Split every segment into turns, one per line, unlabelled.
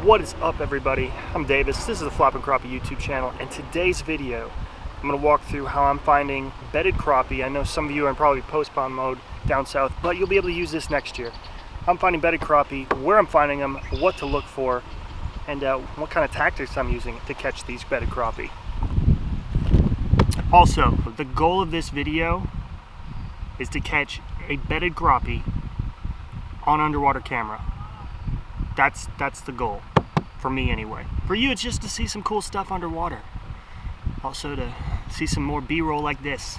What is up, everybody? I'm Davis. This is the Flopping Crappie YouTube channel, and today's video I'm going to walk through how I'm finding bedded crappie. I know some of you are in probably post-spawn mode down south, but you'll be able to use this next year. I'm finding bedded crappie, where I'm finding them, what to look for, and what kind of tactics I'm using to catch these bedded crappie. Also, the goal of this video is to catch a bedded crappie on underwater camera. That's the goal, for me anyway. For you, it's just to see some cool stuff underwater. Also to see some more B-roll like this.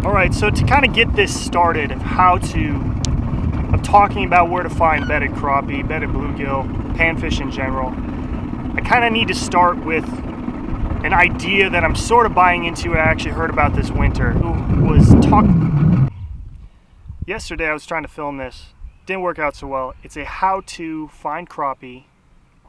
Alright, so to kind of get this started of talking about where to find bedded crappie, bedded bluegill, panfish in general, I kind of need to start with an idea that I'm sort of buying into. I actually heard about this winter. Yesterday I was trying to film this. Didn't work out so well. It's a how to find crappie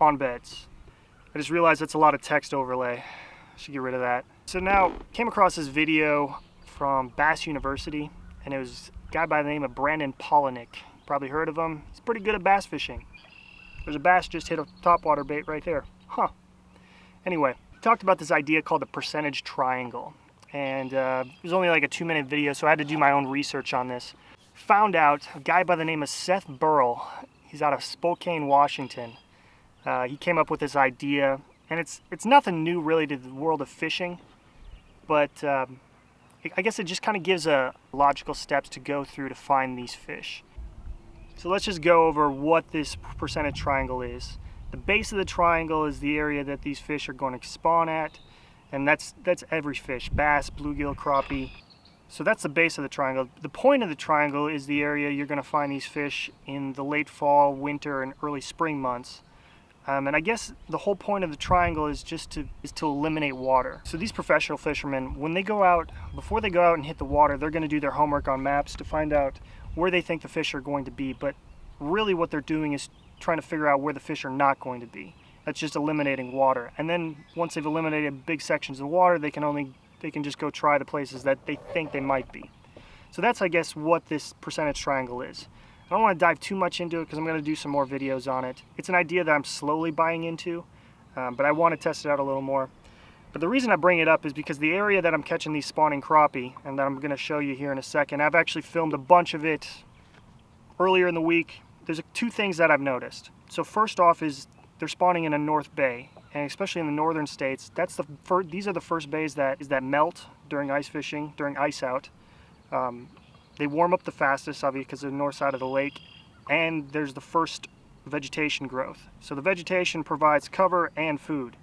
on beds. I just realized that's a lot of text overlay. I should get rid of that. So now, came across this video from Bass University, and it was a guy by the name of Brandon Polinick. Probably heard of him. He's pretty good at bass fishing. There's a bass just hit a topwater bait right there. Huh. Anyway, he talked about this idea called the percentage triangle, and it was only like a 2-minute video, so I had to do my own research on this. Found out a guy by the name of Seth Burrell. He's out of Spokane, Washington. He came up with this idea, and it's nothing new really to the world of fishing, but I guess it just kind of gives a logical steps to go through to find these fish. So let's just go over what this percentage triangle is. The base of the triangle is the area that these fish are going to spawn at, and that's every fish: bass, bluegill, crappie. So that's the base of the triangle. The point of the triangle is the area you're going to find these fish in the late fall, winter, and early spring months. And I guess the whole point of the triangle is just to eliminate water. So these professional fishermen, when they go out, before they go out and hit the water, they're going to do their homework on maps to find out where they think the fish are going to be. But really what they're doing is trying to figure out where the fish are not going to be. That's just eliminating water. And then once they've eliminated big sections of water, they can just go try the places that they think they might be. So that's, I guess, what this percentage triangle is. I don't want to dive too much into it because I'm going to do some more videos on it. It's an idea that I'm slowly buying into, but I want to test it out a little more. But the reason I bring it up is because the area that I'm catching these spawning crappie, and that I'm going to show you here in a second, I've actually filmed a bunch of it earlier in the week. There's two things that I've noticed. So first off is they're spawning in a North Bay, and especially in the northern states, these are the first bays that melt during ice fishing, during ice out. They warm up the fastest, obviously, because they're the north side of the lake, and there's the first vegetation growth. So the vegetation provides cover and food.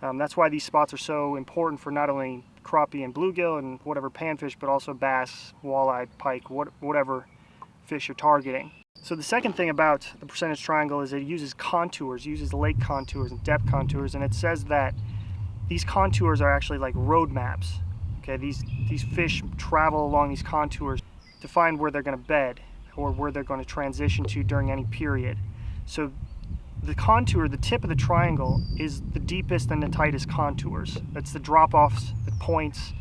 That's why these spots are so important for not only crappie and bluegill and whatever panfish, but also bass, walleye, pike, whatever fish you're targeting. So the second thing about the percentage triangle is it uses contours, uses lake contours and depth contours, and it says that these contours are actually like road maps. Okay, these fish travel along these contours to find where they're going to bed or where they're going to transition to during any period. So the contour, the tip of the triangle, is the deepest and the tightest contours. That's the drop-offs, the points,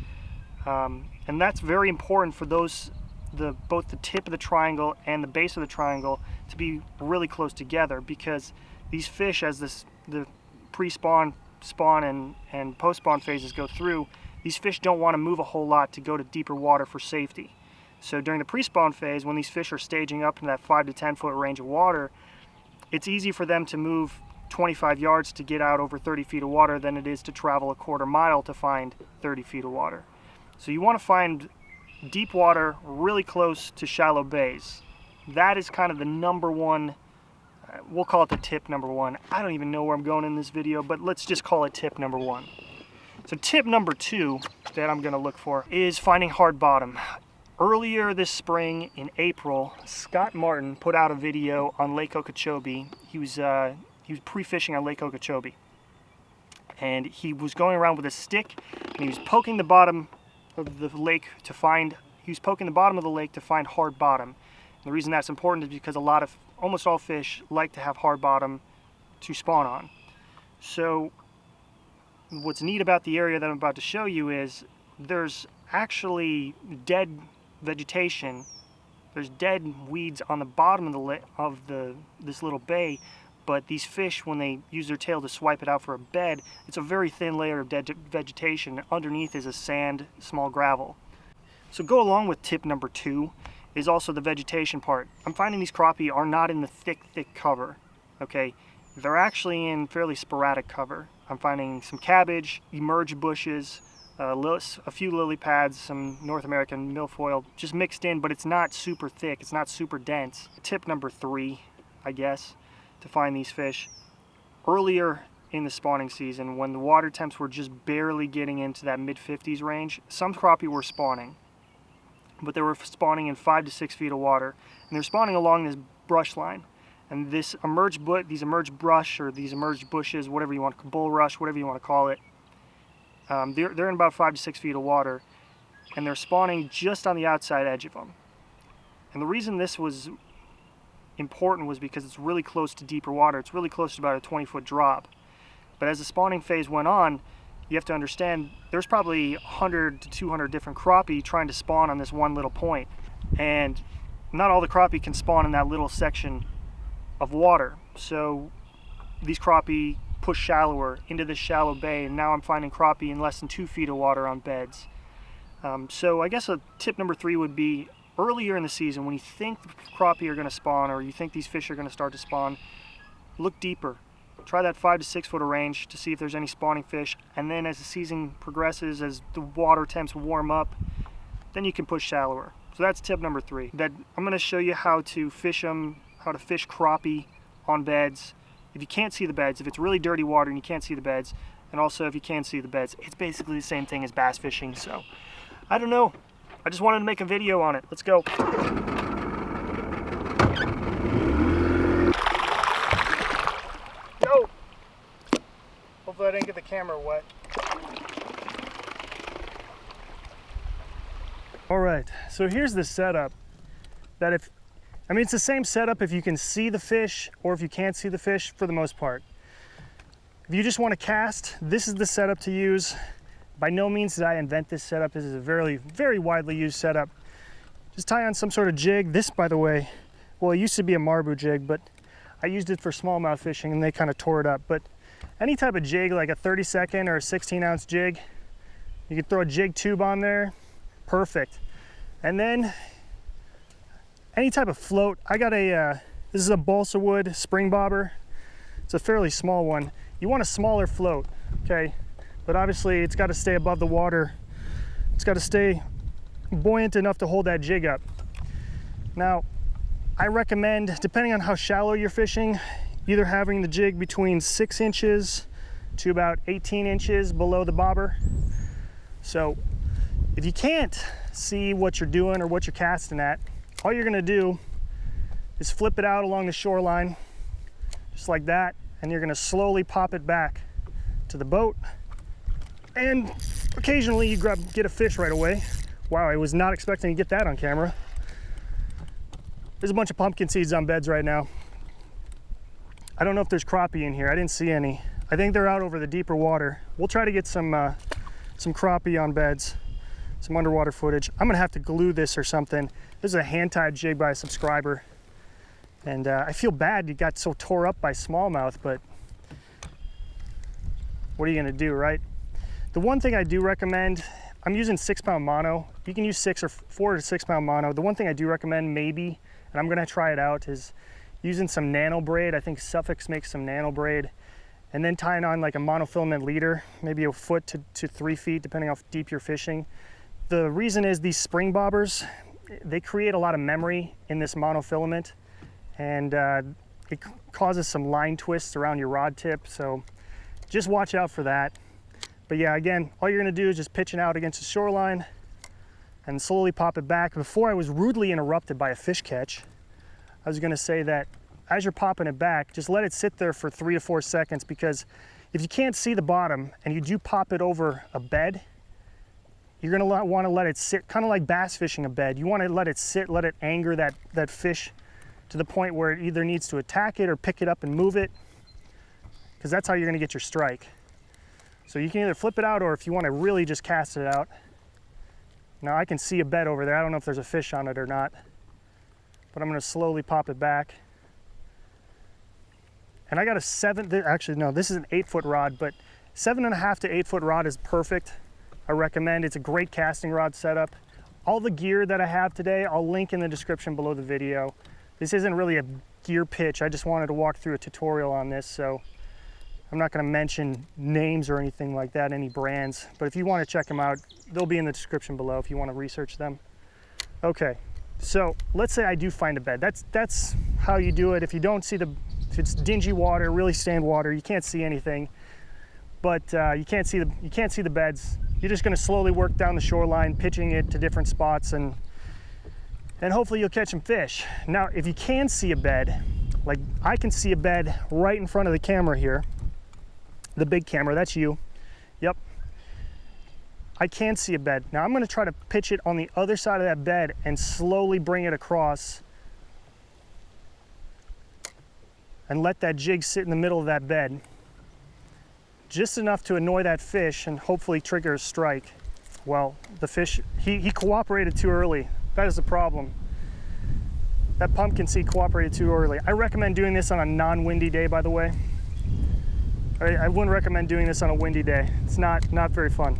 and that's very important for both the tip of the triangle and the base of the triangle to be really close together, because these fish, as the pre-spawn, spawn, and post-spawn phases go through, these fish don't want to move a whole lot to go to deeper water for safety. So during the pre-spawn phase, when these fish are staging up in that 5 to 10 foot range of water, it's easy for them to move 25 yards to get out over 30 feet of water than it is to travel a quarter mile to find 30 feet of water. So you want to find deep water really close to shallow bays. That is kind of the number one, we'll call it the tip number one. I don't even know where I'm going in this video, but let's just call it tip number one. So tip number two that I'm going to look for is finding hard bottom. Earlier this spring in April, Scott Martin put out a video on Lake Okeechobee. He was pre-fishing on Lake Okeechobee, and he was going around with a stick and he was poking the bottom of the lake to find hard bottom. And the reason that's important is because almost all fish like to have hard bottom to spawn on. So what's neat about the area that I'm about to show you is there's actually dead vegetation. There's dead weeds on the bottom of this little bay, but these fish, when they use their tail to swipe it out for a bed, it's a very thin layer of dead vegetation. Underneath is a sand, small gravel. So go along with tip number 2 is also the vegetation part. I'm finding these crappie are not in the thick cover, okay? They're actually in fairly sporadic cover. I'm finding some cabbage, emerged bushes, a few lily pads, some North American milfoil, just mixed in, but it's not super thick, it's not super dense. Tip number 3, I guess, to find these fish. Earlier in the spawning season, when the water temps were just barely getting into that mid-50s range, some crappie were spawning, but they were spawning in 5 to 6 feet of water, and they're spawning along this brush line. And these emerged brush, or these emerged bushes, whatever you want, bulrush, whatever you want to call it, they're in about 5 to 6 feet of water, and they're spawning just on the outside edge of them. And the reason this was important was because it's really close to deeper water. It's really close to about a 20-foot drop. But as the spawning phase went on, you have to understand there's probably 100 to 200 different crappie trying to spawn on this one little point. And not all the crappie can spawn in that little section of water. So these crappie push shallower into this shallow bay, and now I'm finding crappie in less than 2 feet of water on beds. So I guess a tip number 3 would be, earlier in the season, when you think the crappie are going to spawn, or you think these fish are going to start to spawn, look deeper. Try that 5 to 6 foot of range to see if there's any spawning fish, and then as the season progresses, as the water temps warm up, then you can push shallower. So that's tip number 3. That I'm going to show you how to fish them, how to fish crappie on beds. If you can't see the beds, if it's really dirty water and you can't see the beds, and also if you can see the beds, it's basically the same thing as bass fishing. So I don't know, I just wanted to make a video on it. Let's go. Go! Hopefully I didn't get the camera wet. All right, so here's the setup. It's the same setup if you can see the fish or if you can't see the fish, for the most part. If you just want to cast, this is the setup to use. By no means did I invent this setup. This is a very, very widely used setup. Just tie on some sort of jig. This, by the way, well, it used to be a marbu jig, but I used it for smallmouth fishing and they kind of tore it up. But any type of jig, like a 32nd or a 16-ounce jig, you can throw a jig tube on there, perfect. And then any type of float. I got this is a balsa wood spring bobber. It's a fairly small one. You want a smaller float, okay? But obviously it's got to stay above the water. It's got to stay buoyant enough to hold that jig up. Now, I recommend, depending on how shallow you're fishing, either having the jig between 6 inches to about 18 inches below the bobber. So if you can't see what you're doing or what you're casting at, all you're gonna do is flip it out along the shoreline, just like that, and you're gonna slowly pop it back to the boat. And occasionally you get a fish right away. Wow, I was not expecting to get that on camera. There's a bunch of pumpkin seeds on beds right now. I don't know if there's crappie in here. I didn't see any. I think they're out over the deeper water. We'll try to get some crappie on beds, some underwater footage. I'm gonna have to glue this or something. This is a hand-tied jig by a subscriber. And I feel bad you got so tore up by smallmouth, but what are you gonna do, right? The one thing I do recommend, I'm using 6-pound mono. You can use 4 to 6 pound mono. The one thing I do recommend, maybe, and I'm gonna try it out, is using some nano braid. I think Suffolk makes some nano braid, and then tying on like a monofilament leader, maybe a foot to 3 feet, depending on how deep you're fishing. The reason is these spring bobbers, they create a lot of memory in this monofilament, and it causes some line twists around your rod tip, so just watch out for that. But yeah, again, all you're gonna do is just pitch it out against the shoreline and slowly pop it back. Before I was rudely interrupted by a fish catch, I was gonna say that as you're popping it back, just let it sit there for 3 to 4 seconds, because if you can't see the bottom and you do pop it over a bed, you're gonna wanna let it sit, kind of like bass fishing a bed. You wanna let it sit, let it anger that fish to the point where it either needs to attack it or pick it up and move it, because that's how you're gonna get your strike. So you can either flip it out, or if you wanna really just cast it out. Now I can see a bed over there. I don't know if there's a fish on it or not, but I'm gonna slowly pop it back. And I got a actually no, this is an 8-foot rod, but 7.5 to 8-foot rod is perfect. I recommend. It's a great casting rod setup. All the gear that I have today, I'll link in the description below the video. This isn't really a gear pitch. I just wanted to walk through a tutorial on this, so I'm not gonna mention names or anything like that, any brands, but if you wanna check them out, they'll be in the description below if you wanna research them. Okay, so let's say I do find a bed. That's how you do it. If you don't see if it's dingy water, really stained water, you can't see anything, but you can't see the beds. You're just gonna slowly work down the shoreline, pitching it to different spots, and hopefully you'll catch some fish. Now, if you can see a bed, like I can see a bed right in front of the camera here, the big camera, that's you. Yep. I can see a bed. Now I'm gonna try to pitch it on the other side of that bed and slowly bring it across and let that jig sit in the middle of that bed. Just enough to annoy that fish and hopefully trigger a strike. Well, the fish, he cooperated too early. That is the problem. That pumpkin seed cooperated too early. I recommend doing this on a non-windy day, by the way. I wouldn't recommend doing this on a windy day. It's not very fun.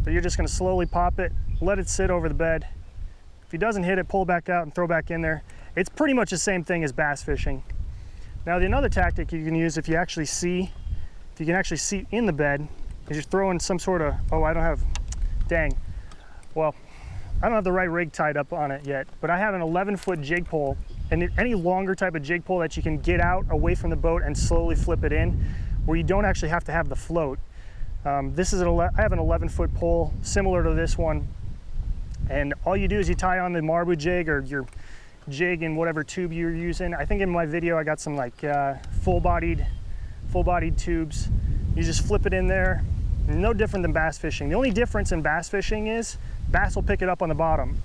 But you're just gonna slowly pop it, let it sit over the bed. If he doesn't hit it, pull it back out and throw back in there. It's pretty much the same thing as bass fishing. Now, another tactic you can use if you can actually see in the bed, is you're throwing some sort of, dang. Well, I don't have the right rig tied up on it yet, but I have an 11-foot jig pole, and any longer type of jig pole that you can get out away from the boat and slowly flip it in, where you don't actually have to have the float. I have an 11-foot pole similar to this one, and all you do is you tie on the marbu jig or your jig in whatever tube you're using. I think in my video I got some like full-bodied tubes. You just flip it in there. No different than bass fishing. The only difference in bass fishing is bass will pick it up on the bottom.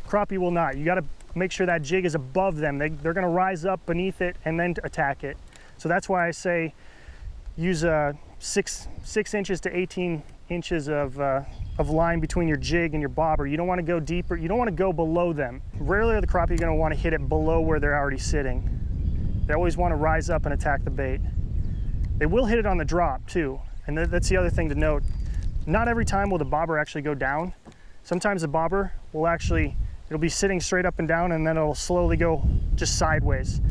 Crappie will not. You got to make sure that jig is above them. They're going to rise up beneath it and then attack it. So that's why I say use 6 inches to 18 inches of line between your jig and your bobber. You don't want to go deeper. You don't want to go below them. Rarely are the crappie going to want to hit it below where they're already sitting. They always want to rise up and attack the bait. They will hit it on the drop too. And that's the other thing to note. Not every time will the bobber actually go down. Sometimes the bobber will it'll be sitting straight up and down, and then it'll slowly go just sideways.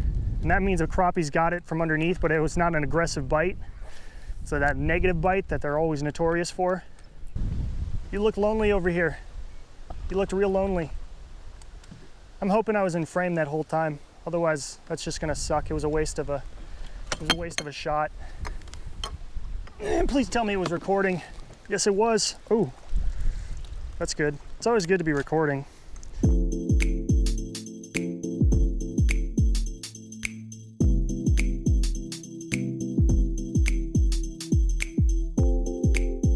And that means a crappie's got it from underneath, but it was not an aggressive bite. So that negative bite that they're always notorious for. You look lonely over here. You looked real lonely. I'm hoping I was in frame that whole time. Otherwise, that's just gonna suck. It was a waste of a shot. And please tell me it was recording. Yes, it was. Oh, that's good. It's always good to be recording.